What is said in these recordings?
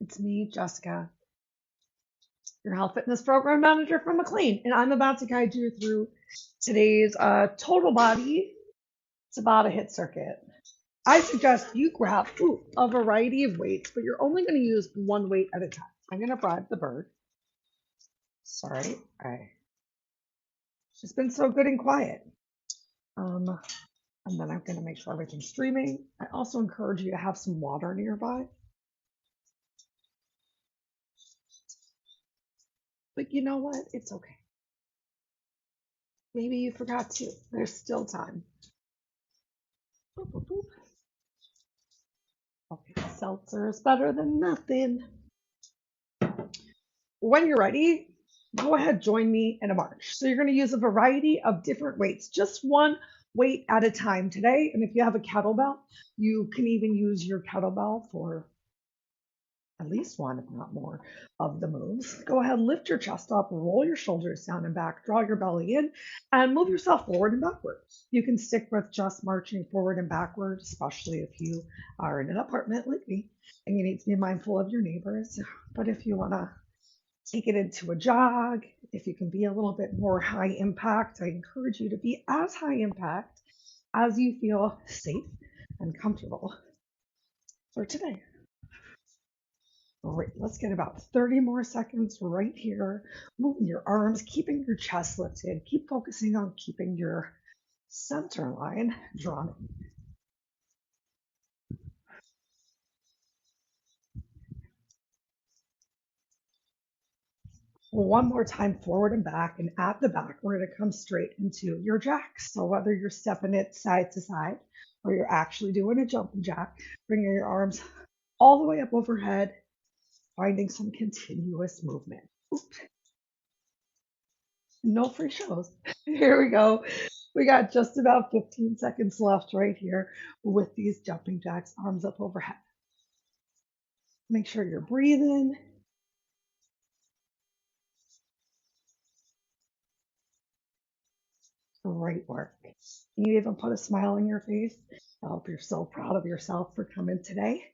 It's me, Jessica, your health fitness program manager from McLean, and I'm about to guide you through today's total body Tabata HIIT circuit. I suggest you grab a variety of weights, but you're only going to use one weight at a time. I'm going to bribe the bird. Sorry, she's been so good and quiet. And then I'm going to make sure everything's streaming. I also encourage you to have some water nearby. But you know what? It's okay. Maybe you forgot to. There's still time. Boop, boop, boop. Okay, seltzer is better than nothing. When you're ready, go ahead, join me in a march. So you're going to use a variety of different weights, just one weight at a time today. And if you have a kettlebell, you can even use your kettlebell for at least one, if not more, of the moves. Go ahead, lift your chest up, roll your shoulders down and back, draw your belly in, and move yourself forward and backwards. You can stick with just marching forward and backward, especially if you are in an apartment like me and you need to be mindful of your neighbors. But if you want to take it into a jog, if you can be a little bit more high impact, I encourage you to be as high impact as you feel safe and comfortable for today. All right, let's get about 30 more seconds right here. Moving your arms, keeping your chest lifted. Keep focusing on keeping your center line drawn in. One more time, forward and back, and at the back, we're going to come straight into your jacks. So whether you're stepping it side to side or you're actually doing a jumping jack, bringing your arms all the way up overhead, finding some continuous movement. Oops. No free shows. Here we go. We got just about 15 seconds left right here with these jumping jacks, arms up overhead. Make sure you're breathing. Great work. You even put a smile on your face. I hope you're so proud of yourself for coming today.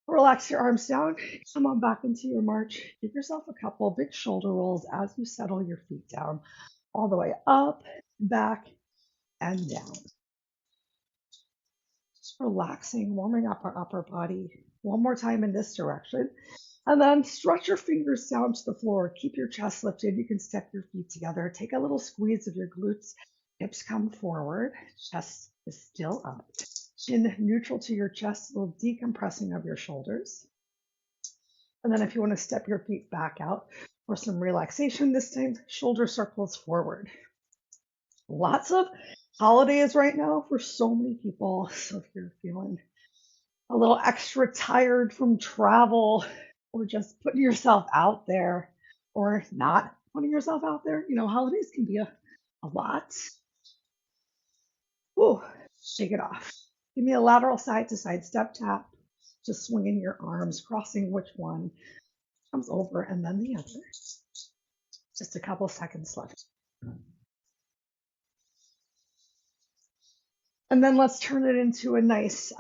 Relax your arms down. Come on back into your march. Give yourself a couple big shoulder rolls as you settle your feet down, all the way up, back, and down. Just relaxing, warming up our upper body. One more time in this direction. And then stretch your fingers down to the floor. Keep your chest lifted. You can step your feet together. Take a little squeeze of your glutes. Hips come forward. Chest is still up. Chin neutral to your chest, a little decompressing of your shoulders. And then if you want to step your feet back out for some relaxation, this time shoulder circles forward. Lots of holidays right now for so many people. So if you're feeling a little extra tired from travel or just putting yourself out there or not putting yourself out there, holidays can be a lot. Ooh, shake it off. Give me a lateral side to side step tap. Just swinging your arms, crossing which one comes over and then the other. Just a couple seconds left. And then let's turn it into a nice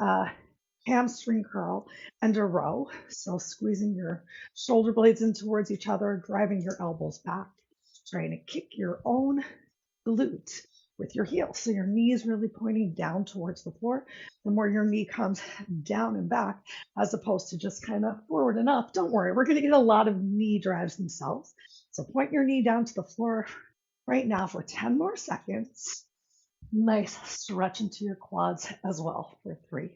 hamstring curl and a row. So squeezing your shoulder blades in towards each other, driving your elbows back, trying to kick your own glute with your heels. So your knee is really pointing down towards the floor. The more your knee comes down and back, as opposed to just kind of forward and up, don't worry, we're going to get a lot of knee drives themselves. So point your knee down to the floor right now for 10 more seconds. Nice stretch into your quads as well for 3,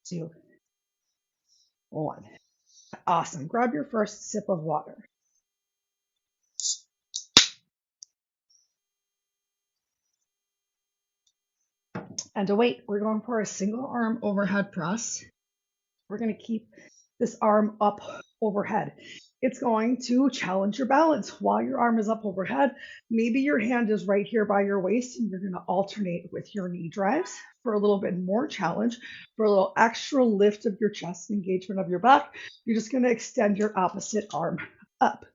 2, 1. Awesome. Grab your first sip of water. And to wait, we're going for a single arm overhead press. We're going to keep this arm up overhead. It's going to challenge your balance while your arm is up overhead. Maybe your hand is right here by your waist and you're going to alternate with your knee drives for a little bit more challenge, for a little extra lift of your chest, engagement of your back. You're just going to extend your opposite arm up.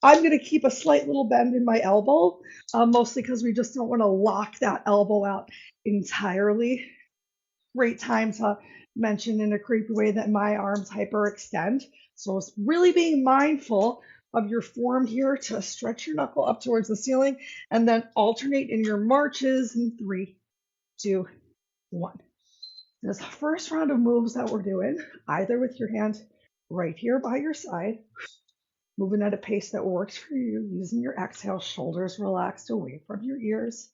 I'm going to keep a slight little bend in my elbow, mostly because we just don't want to lock that elbow out entirely. Great time to mentioned in a creepy way that my arms hyperextend. So it's really being mindful of your form here to stretch your knuckle up towards the ceiling and then alternate in your marches in 3, 2, 1. This first round of moves that we're doing, either with your hand right here by your side, moving at a pace that works for you, using your exhale, shoulders relaxed away from your ears,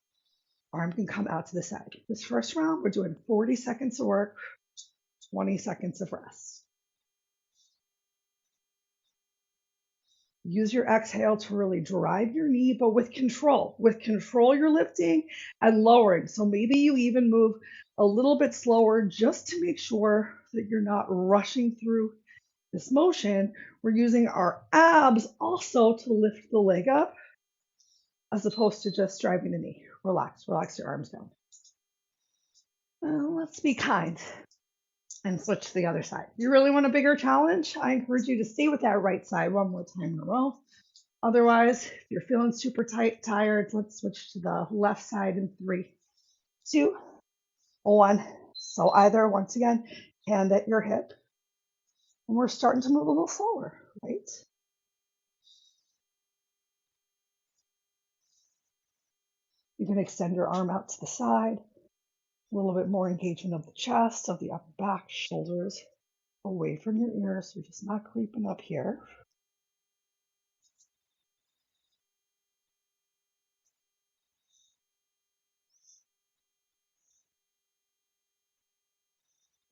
arm can come out to the side. This first round, we're doing 40 seconds of work, 20 seconds of rest. Use your exhale to really drive your knee, but with control. With control, you're lifting and lowering. So maybe you even move a little bit slower just to make sure that you're not rushing through this motion. We're using our abs also to lift the leg up as opposed to just driving the knee. Relax, relax your arms down. Let's be kind and switch to the other side. You really want a bigger challenge? I encourage you to stay with that right side one more time in a row. Otherwise, if you're feeling super tired, let's switch to the left side in 3, 2, 1. So either, once again, hand at your hip. And we're starting to move a little slower, right? You can extend your arm out to the side. A little bit more engagement of the chest, of the upper back, shoulders away from your ears. We're just not creeping up here.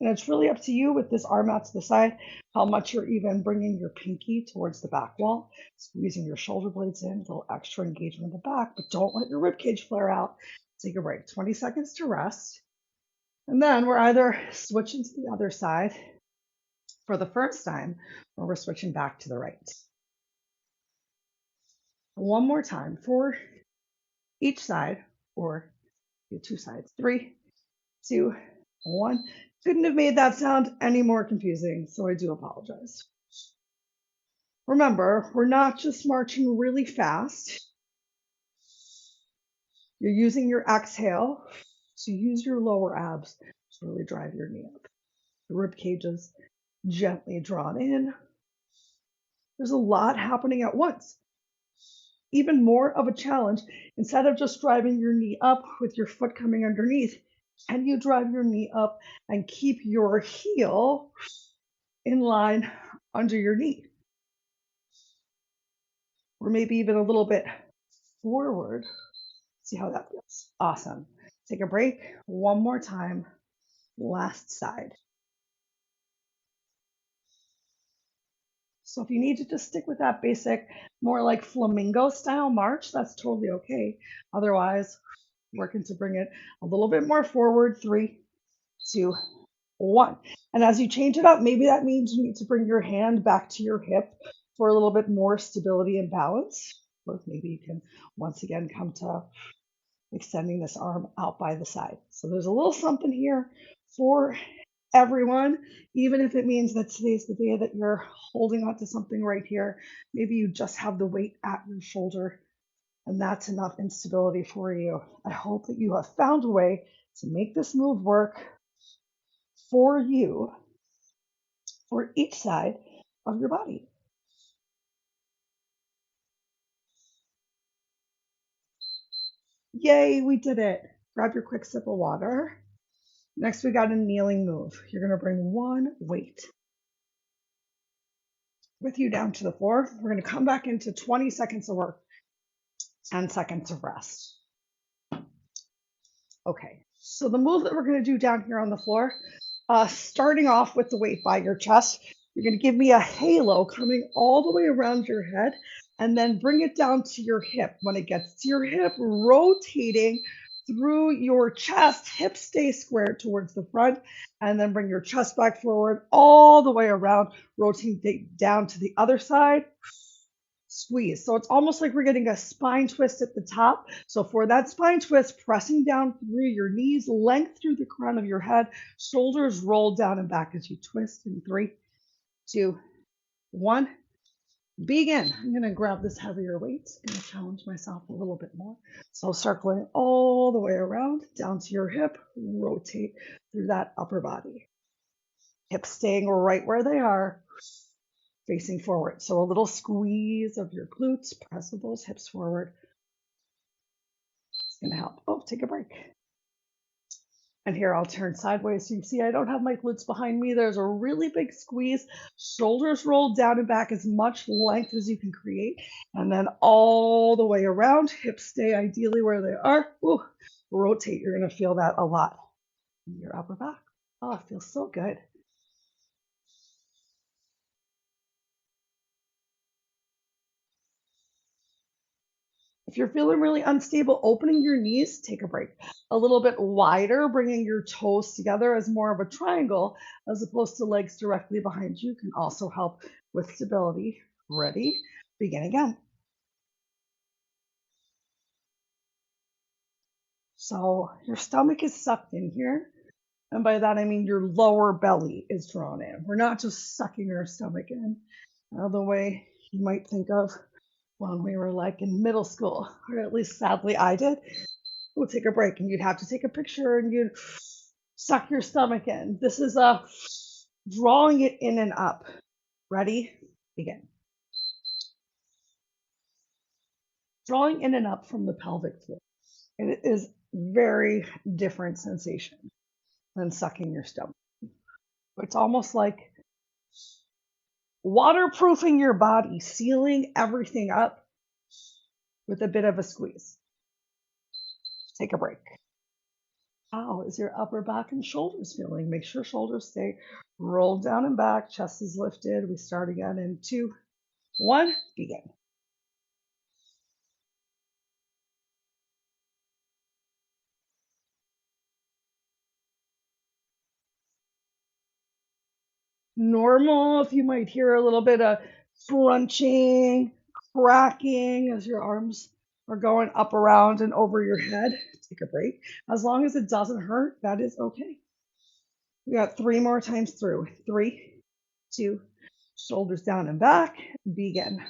And it's really up to you with this arm out to the side, how much you're even bringing your pinky towards the back wall, squeezing your shoulder blades in, a little extra engagement in the back, but don't let your rib cage flare out. Take a break, 20 seconds to rest. And then we're either switching to the other side for the first time, or we're switching back to the right. One more time for each side, or the 2 sides. 3, 2, 1. Couldn't have made that sound any more confusing, so I do apologize. Remember, we're not just marching really fast. You're using your exhale to use your lower abs to really drive your knee up. The rib cages gently drawn in. There's a lot happening at once. Even more of a challenge, instead of just driving your knee up with your foot coming underneath, can you drive your knee up and keep your heel in line under your knee? Or maybe even a little bit forward. See how that feels. Awesome. Take a break. One more time. Last side. So if you need to just stick with that basic, more like flamingo style march, that's totally okay. Otherwise, working to bring it a little bit more forward. 3, 2, 1. And as you change it up, maybe that means you need to bring your hand back to your hip for a little bit more stability and balance. Or maybe you can once again come to extending this arm out by the side. So there's a little something here for everyone, even if it means that today's the day that you're holding on to something right here. Maybe you just have the weight at your shoulder, and that's enough instability for you. I hope that you have found a way to make this move work for you, for each side of your body. Yay, we did it. Grab your quick sip of water. Next, we got a kneeling move. You're going to bring one weight with you down to the floor. We're going to come back into 20 seconds of work, 10 seconds of rest. Okay, so the move that we're going to do down here on the floor, starting off with the weight by your chest, you're going to give me a halo coming all the way around your head and then bring it down to your hip. When it gets to your hip, rotating through your chest, hips stay squared towards the front, and then bring your chest back forward all the way around, rotating down to the other side. Squeeze. So it's almost like we're getting a spine twist at the top. So for that spine twist, pressing down through your knees, length through the crown of your head, shoulders roll down and back as you twist in 3, 2, 1. Begin. I'm going to grab this heavier weight. I'm going to challenge myself a little bit more. So circling all the way around, down to your hip, rotate through that upper body. Hips staying right where they are, facing forward. So a little squeeze of your glutes, press with those hips forward. It's going to help. Oh, take a break. And here I'll turn sideways so you can see I don't have my glutes behind me. There's a really big squeeze. Shoulders rolled down and back, as much length as you can create. And then all the way around. Hips stay ideally where they are. Ooh, rotate. You're going to feel that a lot in your upper back. Oh, it feels so good. If you're feeling really unstable, opening your knees, take a break. A little bit wider, bringing your toes together as more of a triangle as opposed to legs directly behind you can also help with stability. Ready? Begin again. So your stomach is sucked in here. And by that, I mean your lower belly is drawn in. We're not just sucking our stomach in the way you might think of when we were like in middle school, or at least sadly I did. We'll take a break and you'd have to take a picture and you'd suck your stomach in. This is drawing it in and up. Ready? Begin. Drawing in and up from the pelvic floor. It is very different sensation than sucking your stomach. It's almost like waterproofing your body, sealing everything up with a bit of a squeeze. Take a break. How is your upper back and shoulders feeling? Make sure shoulders stay rolled down and back, chest is lifted. We start again in 2, 1, begin. Normal if you might hear a little bit of crunching, cracking as your arms are going up around and over your head. Take a break. As long as it doesn't hurt, that is okay. We got 3 more times through. 3, 2, shoulders down and back, begin.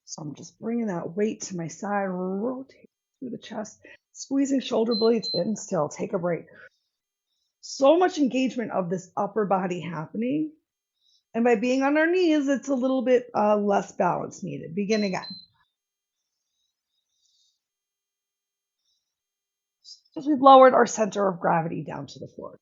So I'm just bringing that weight to my side, rotate through the chest, squeezing shoulder blades in still. Take a break. So much engagement of this upper body happening. And by being on our knees, it's a little bit less balance needed. Begin again. As we've lowered our center of gravity down to the floor.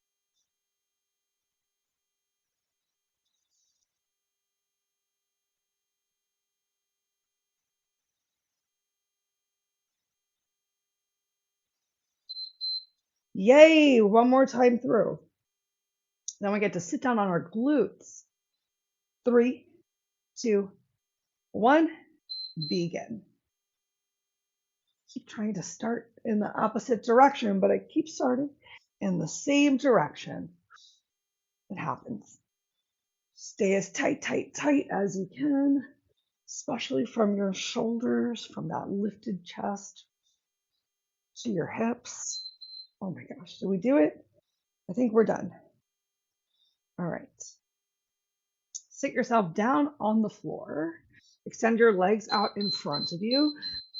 Yay, one more time through. Then we get to sit down on our glutes. 3, 2, 1, begin. Keep trying to start in the opposite direction, but I keep starting in the same direction. It happens. Stay as tight as you can, especially from your shoulders, from that lifted chest to your hips. Oh my gosh, did we do it? I think we're done. All right. Sit yourself down on the floor. Extend your legs out in front of you.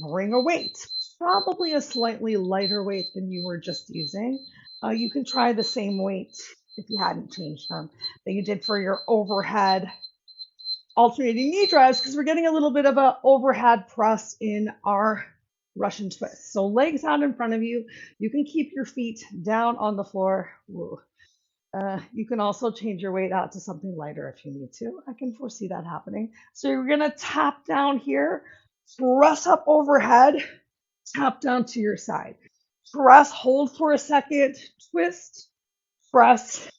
Bring a weight, probably a slightly lighter weight than you were just using. You can try the same weight if you hadn't changed them that you did for your overhead alternating knee drives, because we're getting a little bit of an overhead press in our Russian twist. So legs out in front of you. You can keep your feet down on the floor. You can also change your weight out to something lighter if you need to. I can foresee that happening. So you're going to tap down here, press up overhead, tap down to your side. Press, hold for a second, twist, press,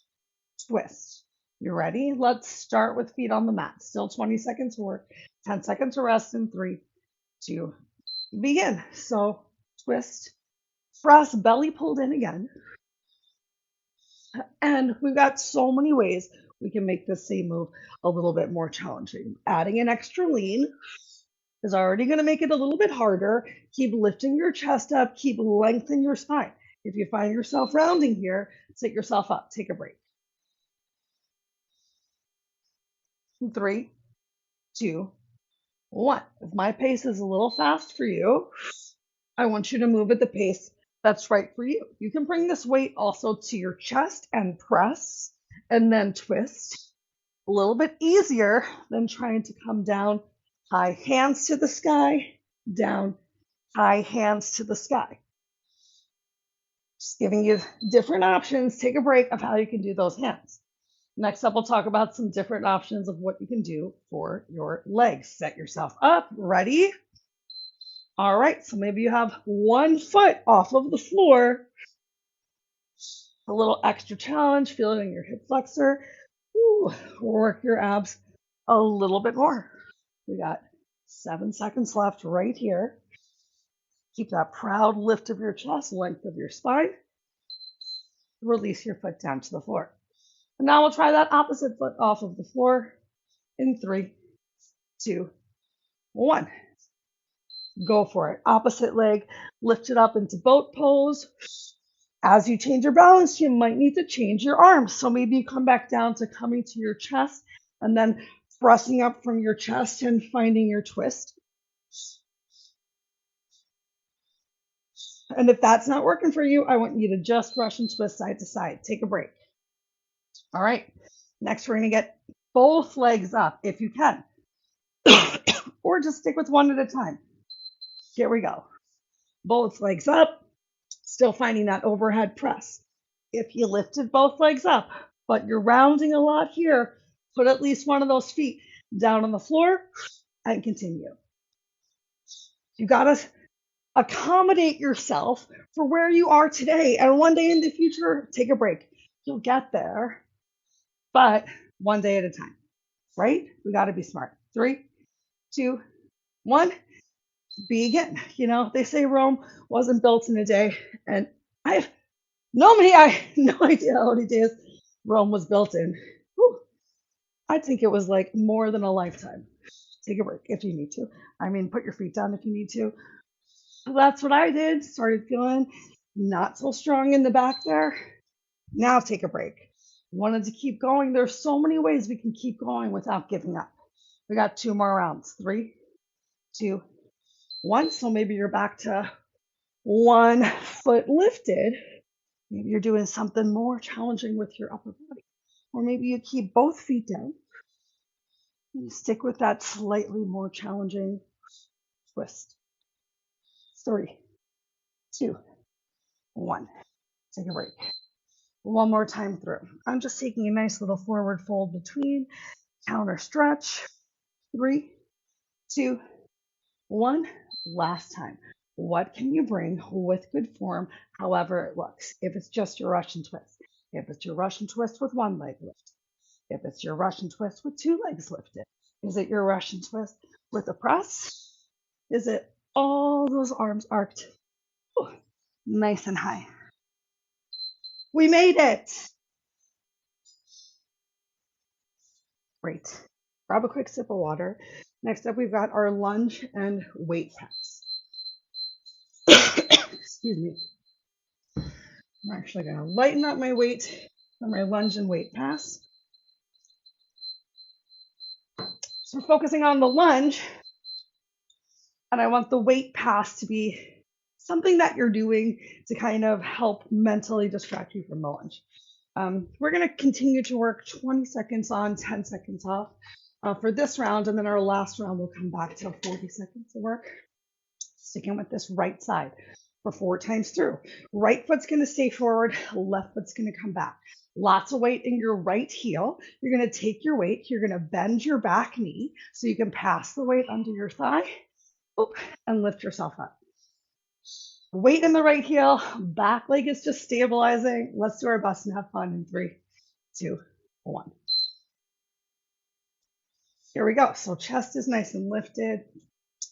twist. You ready? Let's start with feet on the mat. Still 20 seconds work, 10 seconds to rest in 3, 2, begin. So twist, press, belly pulled in again. And we've got so many ways we can make this same move a little bit more challenging. Adding an extra lean is already going to make it a little bit harder. Keep lifting your chest up, keep lengthening your spine. If you find yourself rounding here, sit yourself up, take a break. 3, 2, 1. If my pace is a little fast for you, I want you to move at the pace that's right for you. You can bring this weight also to your chest and press and then twist. A little bit easier than trying to come down, high hands to the sky, down, high hands to the sky. Just giving you different options. Take a break of how you can do those hands. Next up, we'll talk about some different options of what you can do for your legs. Set yourself up. Ready? All right, so maybe you have one foot off of the floor. A little extra challenge. Feel it in your hip flexor. Ooh, work your abs a little bit more. We got 7 seconds left right here. Keep that proud lift of your chest, length of your spine. Release your foot down to the floor. And now we'll try that opposite foot off of the floor in 3, 2, 1. Go for it. Opposite leg, lift it up into boat pose. As you change your balance, you might need to change your arms. So maybe you come back down to coming to your chest and then pressing up from your chest and finding your twist. And if that's not working for you, I want you to just rush and twist side to side. Take a break. All right. Next, we're going to get both legs up if you can. Or just stick with one at a time. Here we go. Both legs up. Still finding that overhead press. If you lifted both legs up, but you're rounding a lot here, put at least one of those feet down on the floor and continue. You got to accommodate yourself for where you are today. And one day in the future, take a break. You'll get there, but one day at a time, right? We got to be smart. 3, 2, 1. Begin. You know, they say Rome wasn't built in a day, and I have no idea how many days Rome was built in. Whew. I think it was like more than a lifetime. Take a break if you need to. I mean, put your feet down if you need to. That's what I did. Started feeling not so strong in the back there. Now take a break. Wanted to keep going. There's so many ways we can keep going without giving up. We got 2 more rounds. 3, 2, 1. So maybe you're back to 1 foot lifted. Maybe you're doing something more challenging with your upper body. Or maybe you keep both feet down. You stick with that slightly more challenging twist. 3, 2, 1. Take a break. One more time through. I'm just taking a nice little forward fold between, counter stretch. 3, 2, 1. Last time. What can you bring with good form, however it looks? If it's just your Russian twist, if it's your Russian twist with 1 leg lifted, if it's your Russian twist with 2 legs lifted, is it your Russian twist with a press? Is it all those arms arched? Ooh, nice and high. We made it. Great. Grab a quick sip of water. Next up, we've got our lunge and weight pass. Excuse me. I'm actually going to lighten up my weight for my lunge and weight pass. So we're focusing on the lunge, and I want the weight pass to be something that you're doing to kind of help mentally distract you from the lunge. We're going to continue to work 20 seconds on, 10 seconds off for this round, and then our last round will come back to 40 seconds of work. Sticking with this right side for 4 times through. Right foot's going to stay forward, left foot's going to come back. Lots of weight in your right heel. You're going to take your weight, you're going to bend your back knee so you can pass the weight under your thigh and lift yourself up. Weight in the right heel, back leg is just stabilizing. Let's do our best and have fun in 3, 2, 1. Here we go. So chest is nice and lifted.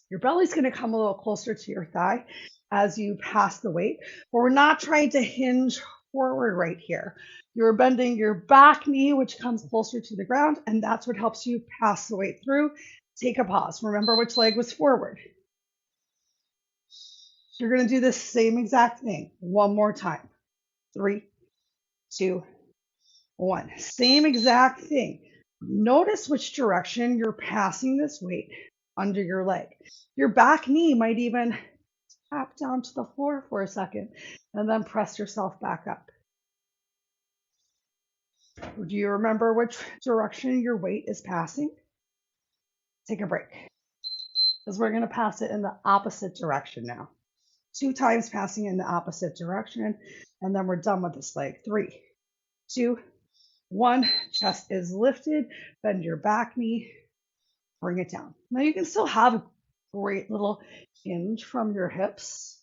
Your belly's going to come a little closer to your thigh as you pass the weight. But we're not trying to hinge forward right here. You're bending your back knee, which comes closer to the ground, and that's what helps you pass the weight through. Take a pause. Remember which leg was forward. You're going to do the same exact thing one more time. 3, 2, 1. Same exact thing. Notice which direction you're passing this weight under your leg. Your back knee might even tap down to the floor for a second and then press yourself back up. Do you remember which direction your weight is passing? Take a break because we're going to pass it in the opposite direction now. 2 times passing in the opposite direction, and then we're done with this leg. 3, 2, 1. Chest is lifted. Bend your back knee. Bring it down. Now you can still have a great little hinge from your hips.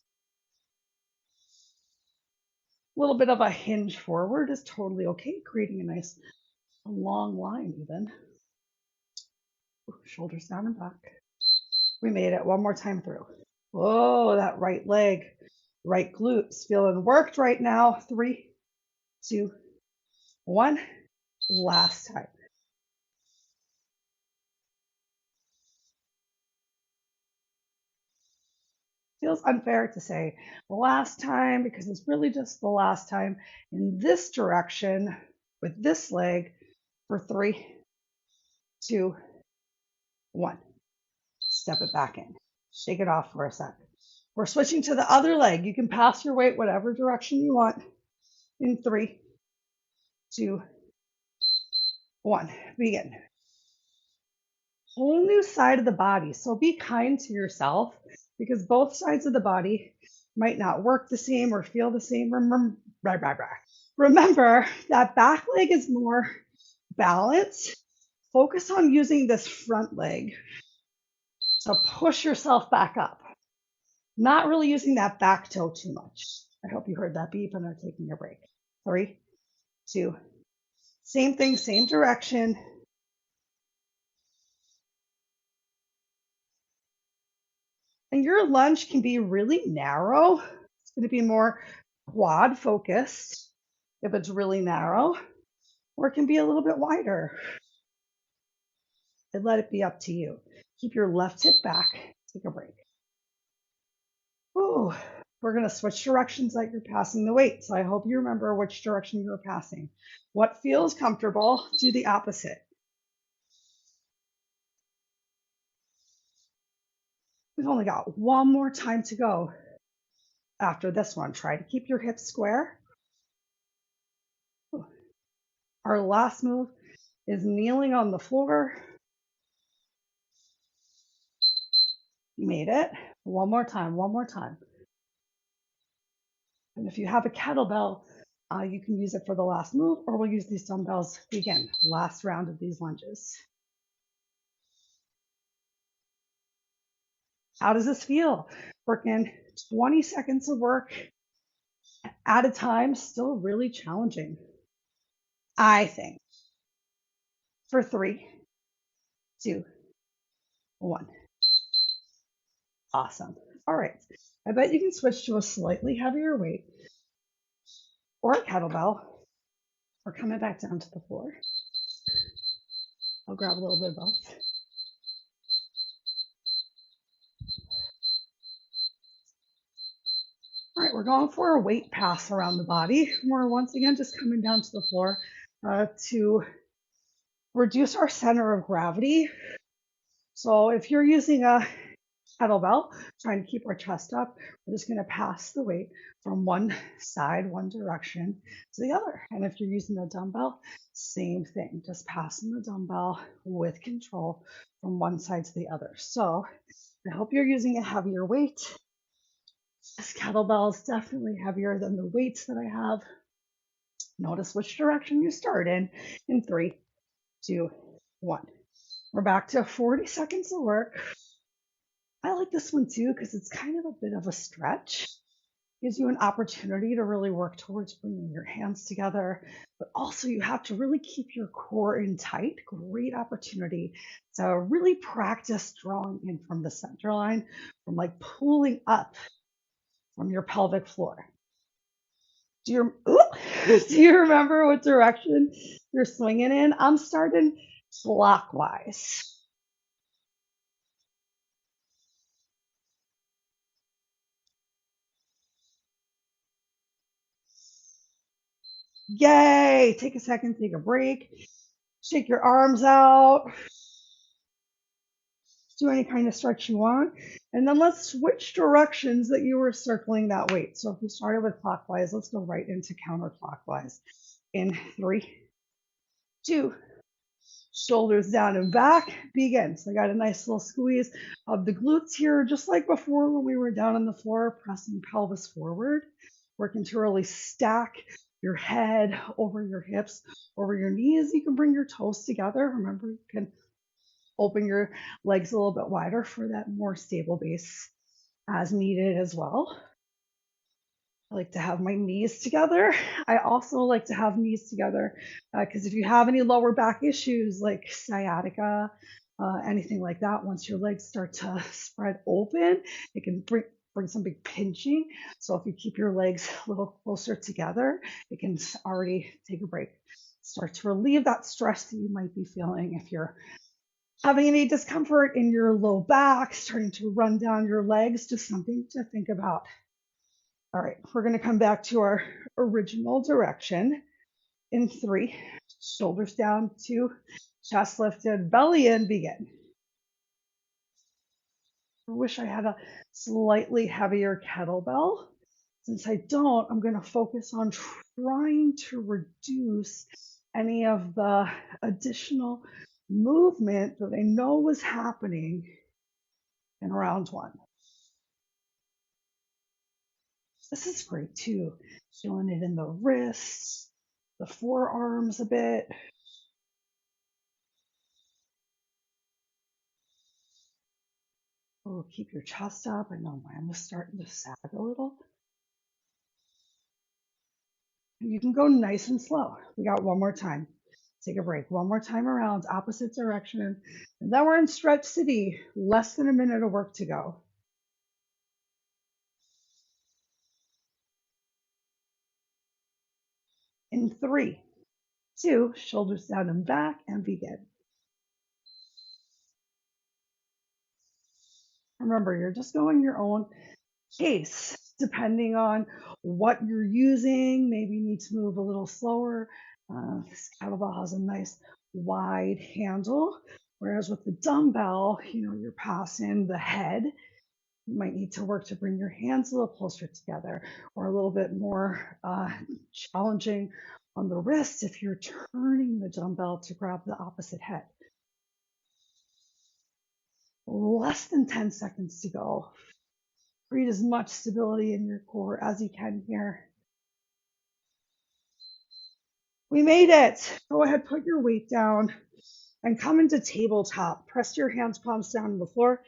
A little bit of a hinge forward is totally okay, creating a nice long line even. Shoulders down and back. We made it. One more time through. Oh, that right leg, right glutes feeling worked right now. 3, 2, 1. Last time. Feels unfair to say last time because it's really just the last time in this direction with this leg for 3, 2, 1. Step it back in. Shake it off for a sec. We're switching to the other leg. You can pass your weight whatever direction you want in 3, 2, 1. Begin. Whole new side of the body. So be kind to yourself because both sides of the body might not work the same or feel the same. Remember that back leg is more balanced. Focus on using this front leg to push yourself back up. Not really using that back toe too much. I hope you heard that beep and are taking a break. 3, 2, same thing, same direction. And your lunge can be really narrow. It's going to be more quad focused if it's really narrow, or it can be a little bit wider. And let it be up to you. Keep your left hip back. Take a break. Ooh, we're going to switch directions like you're passing the weight. So I hope you remember which direction you're passing. What feels comfortable, do the opposite. We've only got one more time to go after this one. Try to keep your hips square. Ooh. Our last move is kneeling on the floor. You made it. One more time, one more time. And if you have a kettlebell, you can use it for the last move, or we'll use these dumbbells again, last round of these lunges. How does this feel? Working 20 seconds of work at a time, still really challenging, I think. For 3, 2, 1. Awesome. All right. I bet you can switch to a slightly heavier weight or a kettlebell or coming back down to the floor. I'll grab a little bit of both. All right, we're going for a weight pass around the body. We're once again just coming down to the floor to reduce our center of gravity. So if you're using a kettlebell, trying to keep our chest up, we're just going to pass the weight from one side, one direction to the other. And if you're using a dumbbell, same thing, just passing the dumbbell with control from one side to the other. So I hope you're using a heavier weight. This kettlebell is definitely heavier than the weights that I have. Notice which direction you start in 3, 2, 1. We're back to 40 seconds of work. I like this one too because it's kind of a bit of a stretch. Gives you an opportunity to really work towards bringing your hands together, but also you have to really keep your core in tight. Great opportunity to really practice drawing in from the center line, from like pulling up from your pelvic floor. Do you remember what direction you're swinging in? I'm starting clockwise. Yay! Take a second, take a break. Shake your arms out. Do any kind of stretch you want. And then let's switch directions that you were circling that weight. So if you started with clockwise, let's go right into counterclockwise. In 3, 2, shoulders down and back, begin. So I got a nice little squeeze of the glutes here, just like before when we were down on the floor, pressing pelvis forward, working to really stack your head over your hips, over your knees. You can bring your toes together. Remember, you can open your legs a little bit wider for that more stable base as needed as well. I like to have my knees together. I also like to have knees together because if you have any lower back issues like sciatica, anything like that, once your legs start to spread open, it can bring some big pinching. So if you keep your legs a little closer together, it can already take a break. Start to relieve that stress that you might be feeling if you're having any discomfort in your low back, starting to run down your legs, just something to think about. All right, we're going to come back to our original direction in 3, shoulders down, 2, chest lifted, belly in, begin. I wish I had a slightly heavier kettlebell. Since I don't, I'm going to focus on trying to reduce any of the additional movement that I know was happening in round 1. This is great too. Feeling it in the wrists, the forearms a bit. Oh, keep your chest up. I know mine was starting to sag a little. You can go nice and slow. We got one more time. Take a break. One more time around, opposite direction. And then we're in stretch city. Less than a minute of work to go. In 3, 2, shoulders down and back, and begin. Remember, you're just going your own pace, depending on what you're using. Maybe you need to move a little slower. This kettlebell has a nice wide handle, whereas with the dumbbell, you're passing the head. You might need to work to bring your hands a little closer together, or a little bit more challenging on the wrist if you're turning the dumbbell to grab the opposite head. Less than 10 seconds to go. Create as much stability in your core as you can here. We made it. Go ahead, put your weight down and come into tabletop. Press your hands, palms down on the floor.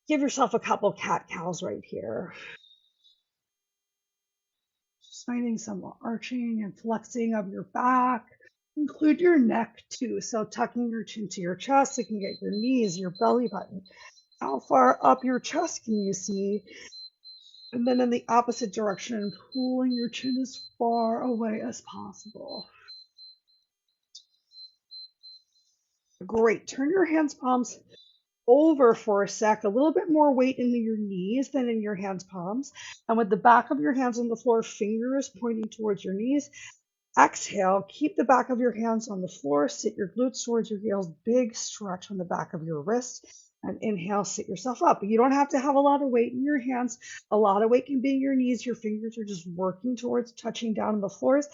Give yourself a couple cat-cows right here. Just finding some arching and flexing of your back. Include your neck too. So tucking your chin to your chest, you can get your knees, your belly button. How far up your chest can you see? And then in the opposite direction, pulling your chin as far away as possible. Great. Turn your hands, palms over for a sec. A little bit more weight in your knees than in your hands, palms. And with the back of your hands on the floor, fingers pointing towards your knees. Exhale, keep the back of your hands on the floor. Sit your glutes towards your heels. Big stretch on the back of your wrist. And inhale, sit yourself up. You don't have to have a lot of weight in your hands. A lot of weight can be in your knees. Your fingers are just working towards touching down on the floors,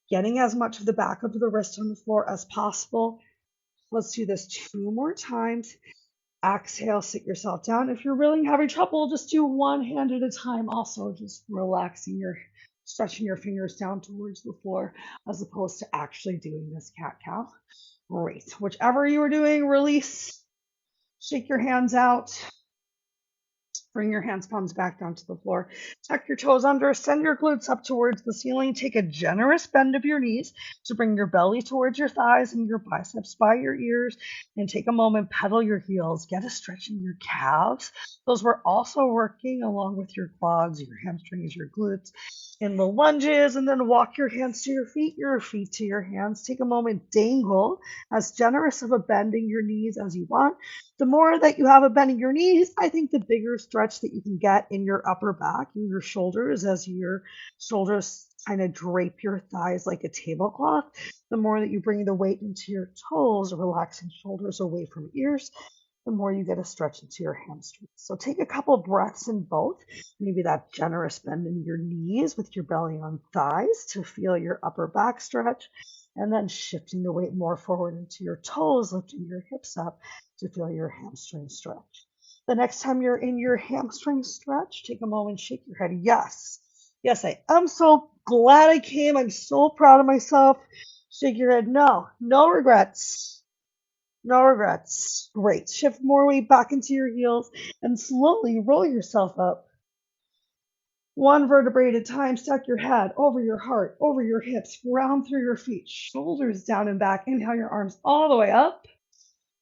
getting as much of the back of the wrist on the floor as possible. Let's do this 2 more times. Exhale, sit yourself down. If you're really having trouble, just do one hand at a time. Also, just stretching your fingers down towards the floor as opposed to actually doing this cat-cow. Great. Whichever you are doing, release. Shake your hands out. Bring your hands, palms back down to the floor. Tuck your toes under. Send your glutes up towards the ceiling. Take a generous bend of your knees to bring your belly towards your thighs and your biceps by your ears. And take a moment, pedal your heels. Get a stretch in your calves. Those were also working along with your quads, your hamstrings, your glutes. In the lunges, and then walk your hands to your feet to your hands. Take a moment, dangle as generous of a bend in your knees as you want. The more that you have a bend in your knees, I think the bigger stretch that you can get in your upper back and your shoulders as your shoulders kind of drape your thighs like a tablecloth. The more that you bring the weight into your toes, relaxing shoulders away from ears, the more you get a stretch into your hamstrings. So take a couple breaths in both. Maybe that generous bend in your knees with your belly on thighs to feel your upper back stretch. And then shifting the weight more forward into your toes, lifting your hips up to feel your hamstring stretch. The next time you're in your hamstring stretch, take a moment, shake your head. Yes. Yes, I am so glad I came. I'm so proud of myself. Shake your head. No, no regrets. No regrets. Great. Shift more weight back into your heels and slowly roll yourself up. One vertebrae at a time. Stack your head over your heart, over your hips, round through your feet, shoulders down and back. Inhale your arms all the way up.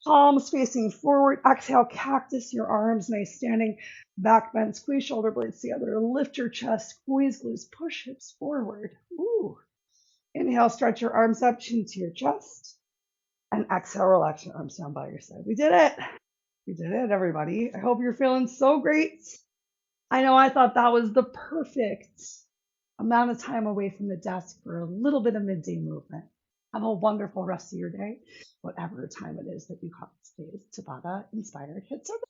Palms facing forward. Exhale, cactus your arms, nice standing. Back bend, squeeze shoulder blades together. Lift your chest, squeeze glutes, push hips forward. Ooh. Inhale, stretch your arms up, chin to your chest. And exhale, relax your arms down by your side. We did it. We did it, everybody. I hope you're feeling so great. I know I thought that was the perfect amount of time away from the desk for a little bit of midday movement. Have a wonderful rest of your day, whatever time it is that you call today's Tabata Inspired HIIT Circuit.